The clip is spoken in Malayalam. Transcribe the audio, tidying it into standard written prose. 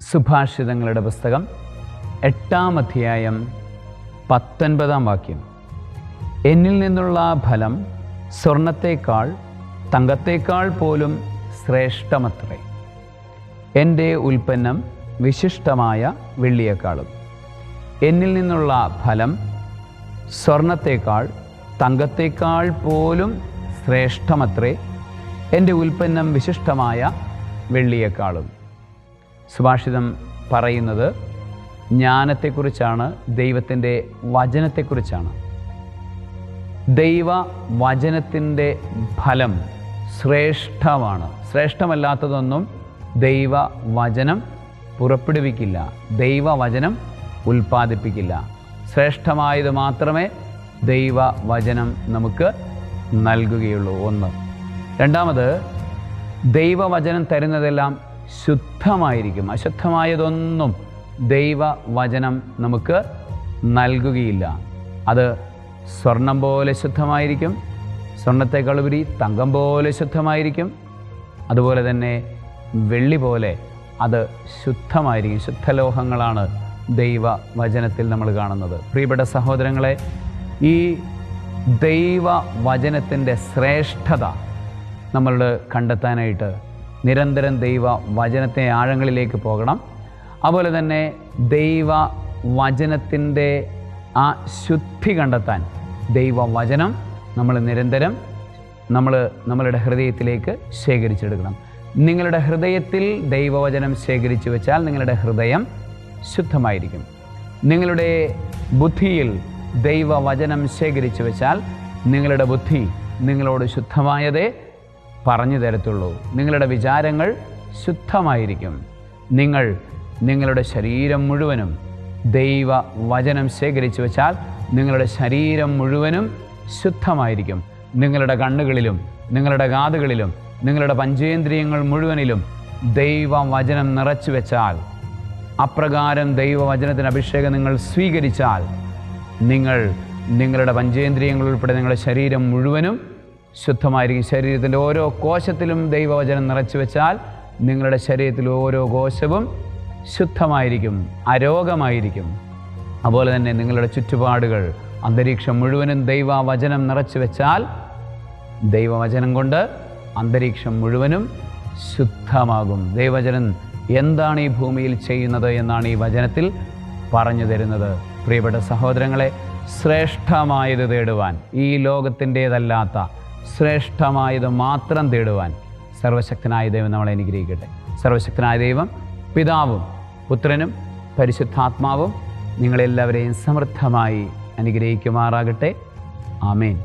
സുഭാഷിതങ്ങളുടെ പുസ്തകം 8-ാം അധ്യായം 19-ാം വാക്യം. എന്നിൽ നിന്നുള്ള ഫലം സ്വർണത്തേക്കാൾ തങ്കത്തേക്കാൾ പോലും ശ്രേഷ്ഠമത്രേ. എൻ്റെ ഉൽപ്പന്നം വിശിഷ്ടമായ വെള്ളിയേക്കാളും. എന്നിൽ നിന്നുള്ള ഫലം സ്വർണത്തേക്കാൾ തങ്കത്തേക്കാൾ പോലും ശ്രേഷ്ഠമത്രേ. എൻ്റെ ഉൽപ്പന്നം വിശിഷ്ടമായ വെള്ളിയേക്കാളും. സുഭാഷിതം പറയുന്നത് ജ്ഞാനത്തെക്കുറിച്ചാണ്, ദൈവത്തിൻ്റെ വചനത്തെക്കുറിച്ചാണ്. ദൈവവചനത്തിൻ്റെ ഫലം ശ്രേഷ്ഠമാണ്. ശ്രേഷ്ഠമല്ലാത്തതൊന്നും ദൈവവചനം പുറപ്പെടുവിക്കില്ല, ദൈവവചനം ഉൽപ്പാദിപ്പിക്കില്ല. ശ്രേഷ്ഠമായത് മാത്രമേ ദൈവവചനം നമുക്ക് നൽകുകയുള്ളൂ. ഒന്ന്. രണ്ടാമത്, ദൈവവചനം തരുന്നതെല്ലാം ശുദ്ധമായിരിക്കും. അശുദ്ധമായതൊന്നും ദൈവവചനം നമുക്ക് നൽകുകയില്ല. അത് സ്വർണം പോലെ ശുദ്ധമായിരിക്കും, സ്വർണത്തെക്കാളുപരി തങ്കം പോലെ ശുദ്ധമായിരിക്കും, അതുപോലെ തന്നെ വെള്ളി പോലെ അത് ശുദ്ധമായിരിക്കും. ശുദ്ധലോഹങ്ങളാണ് ദൈവവചനത്തിൽ നമ്മൾ കാണുന്നത്. പ്രിയപ്പെട്ട സഹോദരങ്ങളെ, ഈ ദൈവവചനത്തിൻ്റെ ശ്രേഷ്ഠത നമ്മൾ കണ്ടെത്താനായിട്ട് നിരന്തരം ദൈവവചനത്തെ ആഴങ്ങളിലേക്ക് പോകണം. അതുപോലെ തന്നെ ദൈവവചനത്തിൻ്റെ ആ ശുദ്ധി കണ്ടെത്താൻ ദൈവവചനം നമ്മൾ നിരന്തരം നമ്മളുടെ ഹൃദയത്തിലേക്ക് ശേഖരിച്ചെടുക്കണം. നിങ്ങളുടെ ഹൃദയത്തിൽ ദൈവവചനം ശേഖരിച്ചു വെച്ചാൽ നിങ്ങളുടെ ഹൃദയം ശുദ്ധമായിരിക്കും. നിങ്ങളുടെ ബുദ്ധിയിൽ ദൈവവചനം ശേഖരിച്ചു വെച്ചാൽ നിങ്ങളുടെ ബുദ്ധി നിങ്ങളോട് ശുദ്ധമായതേ പറഞ്ഞു തരത്തുള്ളൂ. നിങ്ങളുടെ വിചാരങ്ങൾ ശുദ്ധമായിരിക്കും. നിങ്ങളുടെ ശരീരം മുഴുവനും ദൈവവചനം ശേഖരിച്ചു വെച്ചാൽ നിങ്ങളുടെ ശരീരം മുഴുവനും ശുദ്ധമായിരിക്കും. നിങ്ങളുടെ കണ്ണുകളിലും നിങ്ങളുടെ കാതുകളിലും നിങ്ങളുടെ പഞ്ചേന്ദ്രിയങ്ങൾ മുഴുവനിലും ദൈവവചനം നിറച്ചു വെച്ചാൽ, അപ്രകാരം ദൈവവചനത്തിന് അഭിഷേകം നിങ്ങൾ സ്വീകരിച്ചാൽ, നിങ്ങളുടെ പഞ്ചേന്ദ്രിയങ്ങൾ ഉൾപ്പെടെ നിങ്ങളുടെ ശരീരം മുഴുവനും ശുദ്ധമായിരിക്കും. ശരീരത്തിൻ്റെ ഓരോ കോശത്തിലും ദൈവവചനം നിറച്ചു വെച്ചാൽ നിങ്ങളുടെ ശരീരത്തിൽ ഓരോ കോശവും ശുദ്ധമായിരിക്കും, അരോഗമായിരിക്കും. അതുപോലെ തന്നെ നിങ്ങളുടെ ചുറ്റുപാടുകൾ, അന്തരീക്ഷം മുഴുവനും ദൈവവചനം നിറച്ചു വെച്ചാൽ ദൈവവചനം കൊണ്ട് അന്തരീക്ഷം മുഴുവനും ശുദ്ധമാകും. ദൈവവചനം എന്താണ് ഈ ഭൂമിയിൽ ചെയ്യുന്നത് എന്നാണ് ഈ വചനത്തിൽ പറഞ്ഞു തരുന്നത്. പ്രിയപ്പെട്ട സഹോദരങ്ങളെ, ശ്രേഷ്ഠമായത് തേടുവാൻ, ഈ ലോകത്തിൻ്റേതല്ലാത്ത ശ്രേഷ്ഠമായത് മാത്രം തേടുവാൻ സർവശക്തനായ ദൈവം നമ്മളെ അനുഗ്രഹിക്കട്ടെ. സർവശക്തനായ ദൈവം പിതാവും പുത്രനും പരിശുദ്ധാത്മാവും നിങ്ങളെല്ലാവരെയും സമൃദ്ധമായി അനുഗ്രഹിക്കുമാറാകട്ടെ. ആമേൻ.